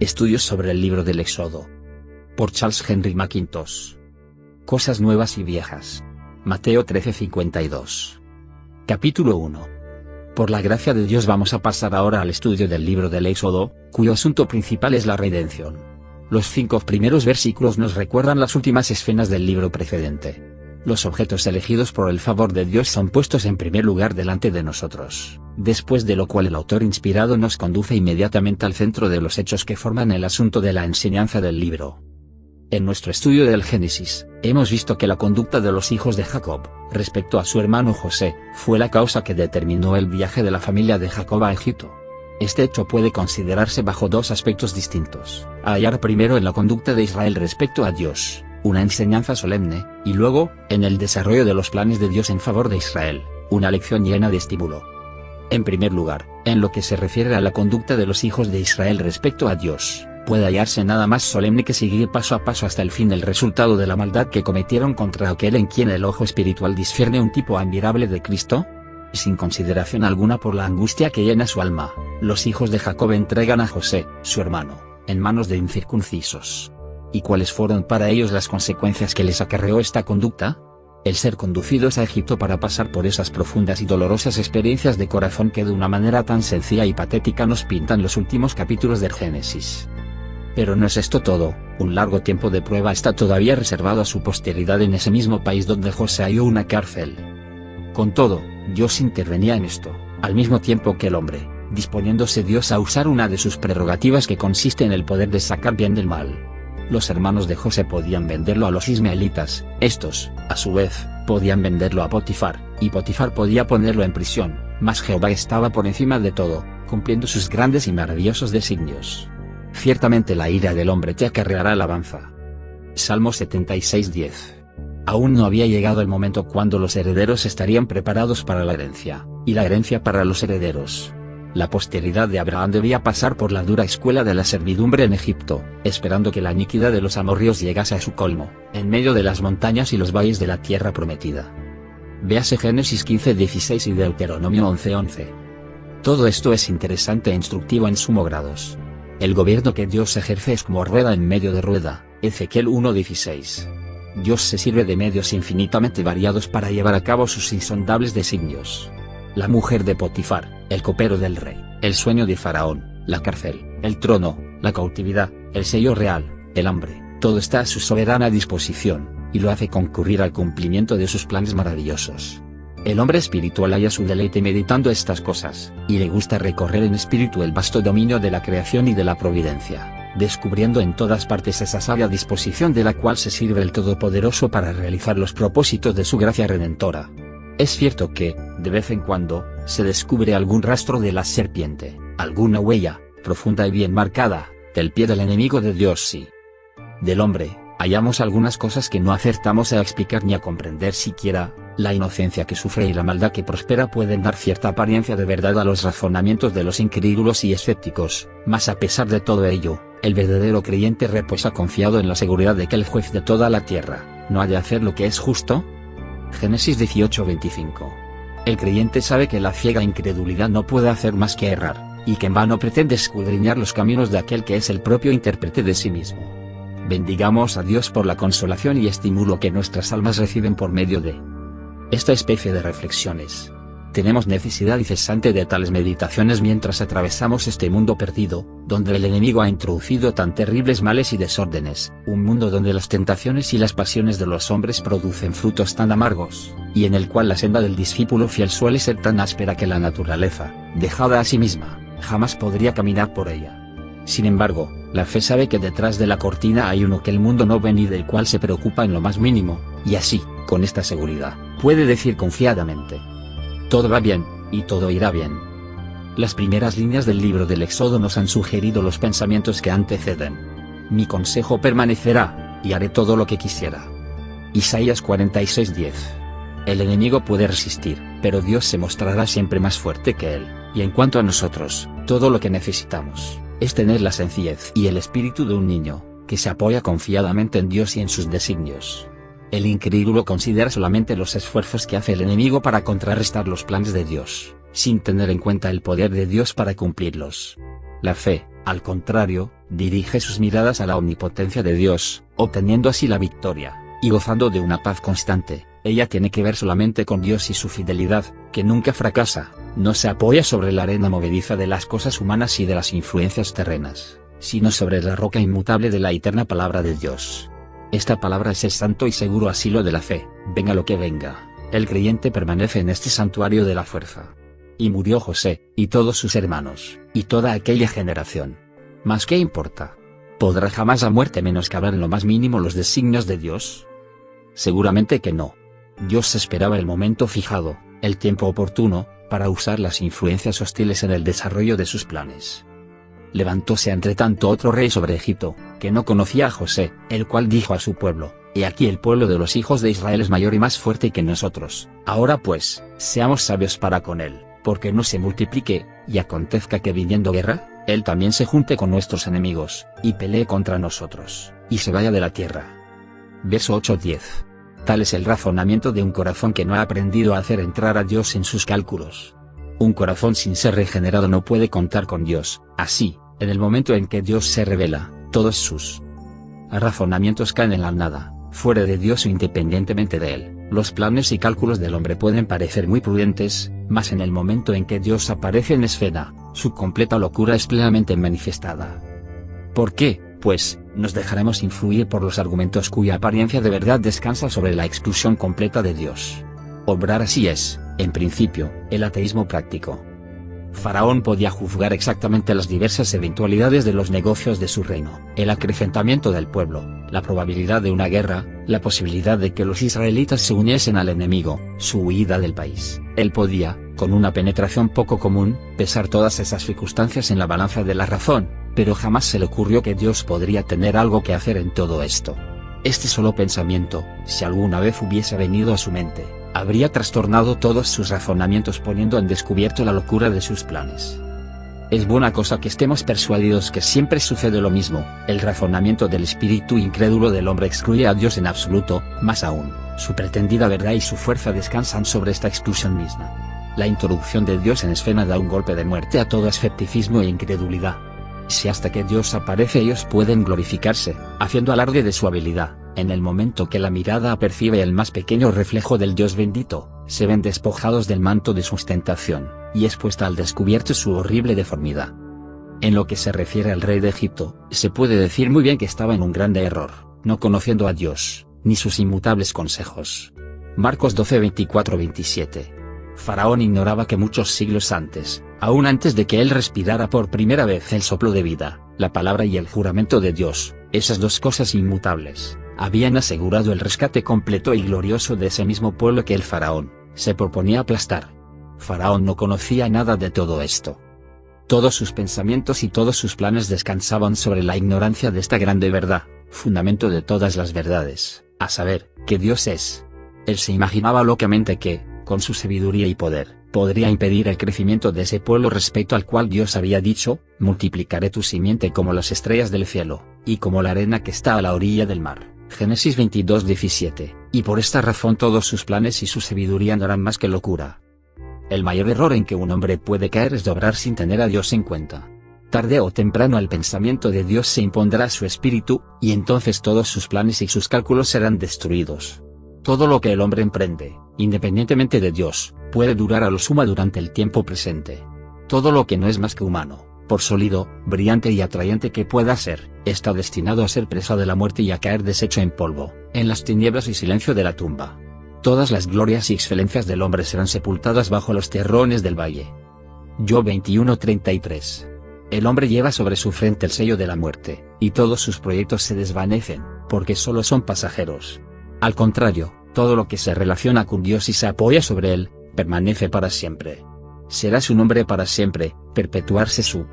Estudios sobre el libro del Éxodo. Por Charles Henry Mackintosh. Cosas nuevas y viejas. Mateo 13:52. Capítulo 1. Por la gracia de Dios vamos a pasar ahora al estudio del libro del Éxodo, cuyo asunto principal es la redención. Los 5 primeros versículos nos recuerdan las últimas escenas del libro precedente. Los objetos elegidos por el favor de Dios son puestos en primer lugar delante de nosotros, después de lo cual el autor inspirado nos conduce inmediatamente al centro de los hechos que forman el asunto de la enseñanza del libro. En nuestro estudio del Génesis, hemos visto que la conducta de los hijos de Jacob, respecto a su hermano José, fue la causa que determinó el viaje de la familia de Jacob a Egipto. Este hecho puede considerarse bajo 2 aspectos distintos: hallar primero en la conducta de Israel respecto a Dios, una enseñanza solemne, y luego, en el desarrollo de los planes de Dios en favor de Israel, una lección llena de estímulo. En primer lugar, en lo que se refiere a la conducta de los hijos de Israel respecto a Dios, puede hallarse nada más solemne que seguir paso a paso hasta el fin el resultado de la maldad que cometieron contra aquel en quien el ojo espiritual discierne un tipo admirable de Cristo. Sin consideración alguna por la angustia que llena su alma, los hijos de Jacob entregan a José, su hermano, en manos de incircuncisos. ¿Y cuáles fueron para ellos las consecuencias que les acarreó esta conducta? El ser conducidos a Egipto para pasar por esas profundas y dolorosas experiencias de corazón que de una manera tan sencilla y patética nos pintan los últimos capítulos del Génesis. Pero no es esto todo, un largo tiempo de prueba está todavía reservado a su posteridad en ese mismo país donde José halló una cárcel. Con todo, Dios intervenía en esto, al mismo tiempo que el hombre, disponiéndose Dios a usar una de sus prerrogativas que consiste en el poder de sacar bien del mal. Los hermanos de José podían venderlo a los ismaelitas, estos, a su vez, podían venderlo a Potifar, y Potifar podía ponerlo en prisión, mas Jehová estaba por encima de todo, cumpliendo sus grandes y maravillosos designios. Ciertamente la ira del hombre te acarreará alabanza. Salmo 76:10. Aún no había llegado el momento cuando los herederos estarían preparados para la herencia, y la herencia para los herederos. La posteridad de Abraham debía pasar por la dura escuela de la servidumbre en Egipto, esperando que la iniquidad de los amorreos llegase a su colmo, en medio de las montañas y los valles de la tierra prometida. Véase Génesis 15:16 y Deuteronomio 11:11. Todo esto es interesante e instructivo en sumo grados. El gobierno que Dios ejerce es como rueda en medio de rueda, Ezequiel 1:16. Dios se sirve de medios infinitamente variados para llevar a cabo sus insondables designios. La mujer de Potifar, el copero del rey, el sueño de Faraón, la cárcel, el trono, la cautividad, el sello real, el hambre, todo está a su soberana disposición, y lo hace concurrir al cumplimiento de sus planes maravillosos. El hombre espiritual halla su deleite meditando estas cosas, y le gusta recorrer en espíritu el vasto dominio de la creación y de la providencia, descubriendo en todas partes esa sabia disposición de la cual se sirve el Todopoderoso para realizar los propósitos de su gracia redentora. Es cierto que, de vez en cuando, se descubre algún rastro de la serpiente, alguna huella, profunda y bien marcada, del pie del enemigo de Dios sí. Del hombre, hallamos algunas cosas que no acertamos a explicar ni a comprender siquiera. La inocencia que sufre y la maldad que prospera pueden dar cierta apariencia de verdad a los razonamientos de los incrédulos y escépticos, mas a pesar de todo ello, el verdadero creyente reposa confiado en la seguridad de que el juez de toda la tierra, no ha de hacer lo que es justo. Génesis 18:25. El creyente sabe que la ciega incredulidad no puede hacer más que errar, y que en vano pretende escudriñar los caminos de aquel que es el propio intérprete de sí mismo. Bendigamos a Dios por la consolación y estímulo que nuestras almas reciben por medio de esta especie de reflexiones. Tenemos necesidad incesante de tales meditaciones mientras atravesamos este mundo perdido, donde el enemigo ha introducido tan terribles males y desórdenes, un mundo donde las tentaciones y las pasiones de los hombres producen frutos tan amargos, y en el cual la senda del discípulo fiel suele ser tan áspera que la naturaleza, dejada a sí misma, jamás podría caminar por ella. Sin embargo, la fe sabe que detrás de la cortina hay uno que el mundo no ve ni del cual se preocupa en lo más mínimo, y así, con esta seguridad, puede decir confiadamente: todo va bien, y todo irá bien. Las primeras líneas del libro del Éxodo nos han sugerido los pensamientos que anteceden. Mi consejo permanecerá, y haré todo lo que quisiera. Isaías 46:10. El enemigo puede resistir, pero Dios se mostrará siempre más fuerte que él, y en cuanto a nosotros, todo lo que necesitamos es tener la sencillez y el espíritu de un niño, que se apoya confiadamente en Dios y en sus designios. El incrédulo considera solamente los esfuerzos que hace el enemigo para contrarrestar los planes de Dios, sin tener en cuenta el poder de Dios para cumplirlos. La fe, Al contrario, dirige sus miradas a la omnipotencia de Dios, obteniendo así la victoria, y gozando de una paz constante. Ella tiene que ver solamente con Dios y su fidelidad, que nunca fracasa, no se apoya sobre la arena movediza de las cosas humanas y de las influencias terrenas, sino sobre la roca inmutable de la eterna palabra de Dios. Esta palabra es el santo y seguro asilo de la fe, venga lo que venga, el creyente permanece en este santuario de la fuerza. Y murió José, y todos sus hermanos, y toda aquella generación. ¿Mas qué importa? ¿Podrá jamás la muerte menoscabar en lo más mínimo los designios de Dios? Seguramente que no. Dios esperaba el momento fijado, el tiempo oportuno, para usar las influencias hostiles en el desarrollo de sus planes. Levantóse entre tanto otro rey sobre Egipto, que no conocía a José, el cual dijo a su pueblo: He aquí el pueblo de los hijos de Israel es mayor y más fuerte que nosotros. Ahora pues, seamos sabios para con él, porque no se multiplique, y acontezca que viniendo guerra, él también se junte con nuestros enemigos, y pelee contra nosotros, y se vaya de la tierra. Verso 8-10. Tal es el razonamiento de un corazón que no ha aprendido a hacer entrar a Dios en sus cálculos. Un corazón sin ser regenerado no puede contar con Dios. Así, en el momento en que Dios se revela, todos sus razonamientos caen en la nada, fuera de Dios o independientemente de él. Los planes y cálculos del hombre pueden parecer muy prudentes, mas en el momento en que Dios aparece en escena, su completa locura es plenamente manifestada. ¿Por qué? Pues, nos dejaremos influir por los argumentos cuya apariencia de verdad descansa sobre la exclusión completa de Dios. Obrar así es, en principio, el ateísmo práctico. Faraón podía juzgar exactamente las diversas eventualidades de los negocios de su reino, el acrecentamiento del pueblo, la probabilidad de una guerra, la posibilidad de que los israelitas se uniesen al enemigo, su huida del país. Él podía, con una penetración poco común, pesar todas esas circunstancias en la balanza de la razón, pero jamás se le ocurrió que Dios podría tener algo que hacer en todo esto. Este solo pensamiento, si alguna vez hubiese venido a su mente, habría trastornado todos sus razonamientos poniendo en descubierto la locura de sus planes. Es buena cosa que estemos persuadidos que siempre sucede lo mismo. El razonamiento del espíritu incrédulo del hombre excluye a Dios en absoluto, más aún, su pretendida verdad y su fuerza descansan sobre esta exclusión misma. La introducción de Dios en escena da un golpe de muerte a todo escepticismo e incredulidad. Si hasta que Dios aparece ellos pueden glorificarse, haciendo alarde de su habilidad, en el momento que la mirada apercibe el más pequeño reflejo del Dios bendito, se ven despojados del manto de sustentación, y es puesta al descubierto su horrible deformidad. En lo que se refiere al rey de Egipto, se puede decir muy bien que estaba en un grande error, no conociendo a Dios, ni sus inmutables consejos. Marcos 12:24-27. Faraón ignoraba que muchos siglos antes, aún antes de que él respirara por primera vez el soplo de vida, la palabra y el juramento de Dios, esas dos cosas inmutables, habían asegurado el rescate completo y glorioso de ese mismo pueblo que el faraón se proponía aplastar. Faraón no conocía nada de todo esto. Todos sus pensamientos y todos sus planes descansaban sobre la ignorancia de esta grande verdad, fundamento de todas las verdades, a saber, que Dios es. Él se imaginaba locamente que, con su sabiduría y poder, podría impedir el crecimiento de ese pueblo respecto al cual Dios había dicho: multiplicaré tu simiente como las estrellas del cielo, y como la arena que está a la orilla del mar. Génesis 22:17, y por esta razón todos sus planes y su sabiduría no eran más que locura. El mayor error en que un hombre puede caer es de obrar sin tener a Dios en cuenta. Tarde o temprano el pensamiento de Dios se impondrá a su espíritu, y entonces todos sus planes y sus cálculos serán destruidos. Todo lo que el hombre emprende, independientemente de Dios, puede durar a lo sumo durante el tiempo presente. Todo lo que no es más que humano, por sólido, brillante y atrayente que pueda ser, está destinado a ser presa de la muerte y a caer deshecho en polvo, en las tinieblas y silencio de la tumba. Todas las glorias y excelencias del hombre serán sepultadas bajo los terrones del valle. Job 21:33. El hombre lleva sobre su frente el sello de la muerte, y todos sus proyectos se desvanecen, porque solo son pasajeros. Al contrario, todo lo que se relaciona con Dios y se apoya sobre él, permanece para siempre. Será su nombre para siempre, perpetuarse su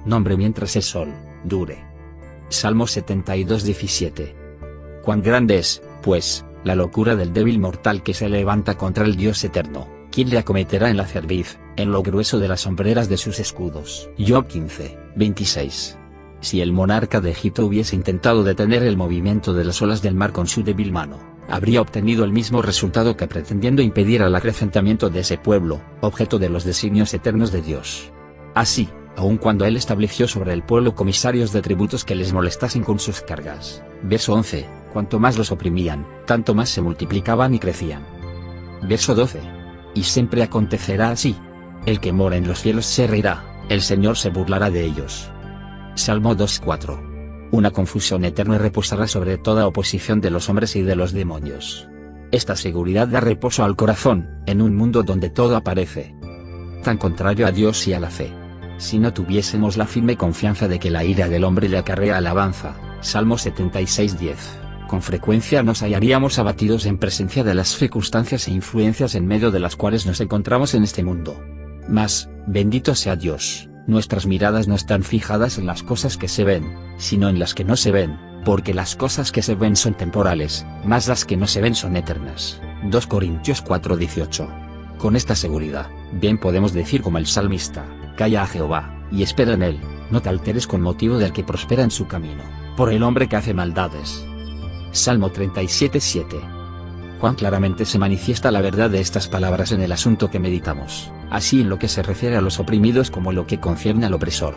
nombre mientras el sol dure. Salmo 72:17. Cuán grande es, pues, la locura del débil mortal que se levanta contra el Dios eterno. ¿Quién le acometerá en la cerviz, en lo grueso de las sombreras de sus escudos? Job 15:26. Si el monarca de Egipto hubiese intentado detener el movimiento de las olas del mar con su débil mano, habría obtenido el mismo resultado que pretendiendo impedir el acrecentamiento de ese pueblo, objeto de los designios eternos de Dios. Así, aun cuando él estableció sobre el pueblo comisarios de tributos que les molestasen con sus cargas. Verso 11, cuanto más los oprimían, tanto más se multiplicaban y crecían. Verso 12. Y siempre acontecerá así. El que mora en los cielos se reirá, el Señor se burlará de ellos. Salmo 2:4. Una confusión eterna reposará sobre toda oposición de los hombres y de los demonios. Esta seguridad da reposo al corazón, en un mundo donde todo aparece tan contrario a Dios y a la fe. Si no tuviésemos la firme confianza de que la ira del hombre le acarrea alabanza, Salmo 76:10, con frecuencia nos hallaríamos abatidos en presencia de las circunstancias e influencias en medio de las cuales nos encontramos en este mundo. Mas, bendito sea Dios, nuestras miradas no están fijadas en las cosas que se ven, sino en las que no se ven, porque las cosas que se ven son temporales, mas las que no se ven son eternas. 2 Corintios 4:18. Con esta seguridad, bien podemos decir como el salmista: calla a Jehová, y espera en él, no te alteres con motivo del que prospera en su camino, por el hombre que hace maldades. Salmo 37:7. Cuán claramente se manifiesta la verdad de estas palabras en el asunto que meditamos, así en lo que se refiere a los oprimidos como en lo que concierne al opresor.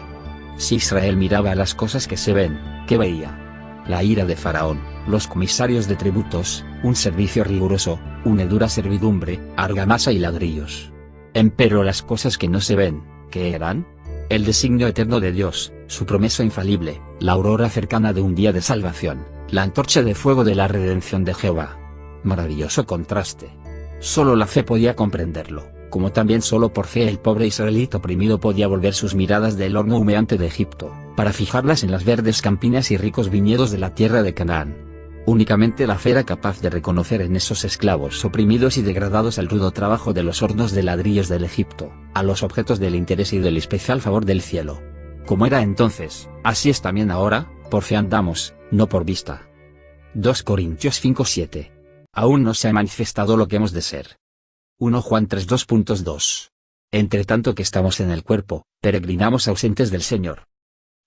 Si Israel miraba a las cosas que se ven, ¿qué veía? La ira de Faraón, los comisarios de tributos, un servicio riguroso, una dura servidumbre, argamasa y ladrillos. Empero las cosas que no se ven, ¿qué eran? El designio eterno de Dios, su promesa infalible, la aurora cercana de un día de salvación, la antorcha de fuego de la redención de Jehová. Maravilloso contraste. Solo la fe podía comprenderlo, como también solo por fe el pobre israelita oprimido podía volver sus miradas del horno humeante de Egipto, para fijarlas en las verdes campiñas y ricos viñedos de la tierra de Canaán. Únicamente la fe era capaz de reconocer en esos esclavos oprimidos y degradados al rudo trabajo de los hornos de ladrillos del Egipto, a los objetos del interés y del especial favor del cielo. Como era entonces, así es también ahora, por fe andamos, no por vista. 2 Corintios 5:7. Aún no se ha manifestado lo que hemos de ser. 1 Juan 3:2.2. Entre tanto que estamos en el cuerpo, peregrinamos ausentes del Señor.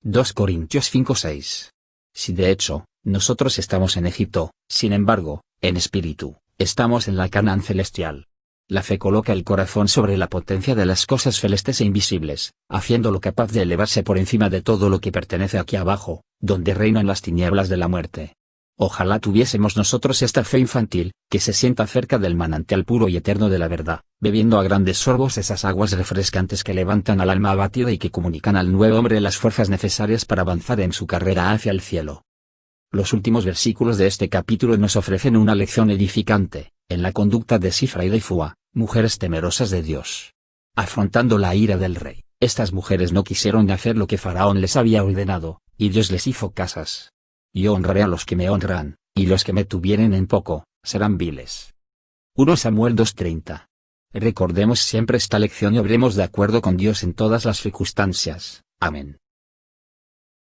2 Corintios 5:6. Si de hecho, nosotros estamos en Egipto, sin embargo, en espíritu, estamos en la Canaán celestial. La fe coloca el corazón sobre la potencia de las cosas celestes e invisibles, haciéndolo capaz de elevarse por encima de todo lo que pertenece aquí abajo, donde reinan las tinieblas de la muerte. Ojalá tuviésemos nosotros esta fe infantil, que se sienta cerca del manantial puro y eterno de la verdad, bebiendo a grandes sorbos esas aguas refrescantes que levantan al alma abatida y que comunican al nuevo hombre las fuerzas necesarias para avanzar en su carrera hacia el cielo. Los últimos versículos de este capítulo nos ofrecen una lección edificante, en la conducta de Sifra y de Fua, mujeres temerosas de Dios. Afrontando la ira del rey, estas mujeres no quisieron hacer lo que Faraón les había ordenado, y Dios les hizo casas. Yo honraré a los que me honran, y los que me tuvieren en poco, serán viles. 1 Samuel 2:30. Recordemos siempre esta lección y obremos de acuerdo con Dios en todas las circunstancias. Amén.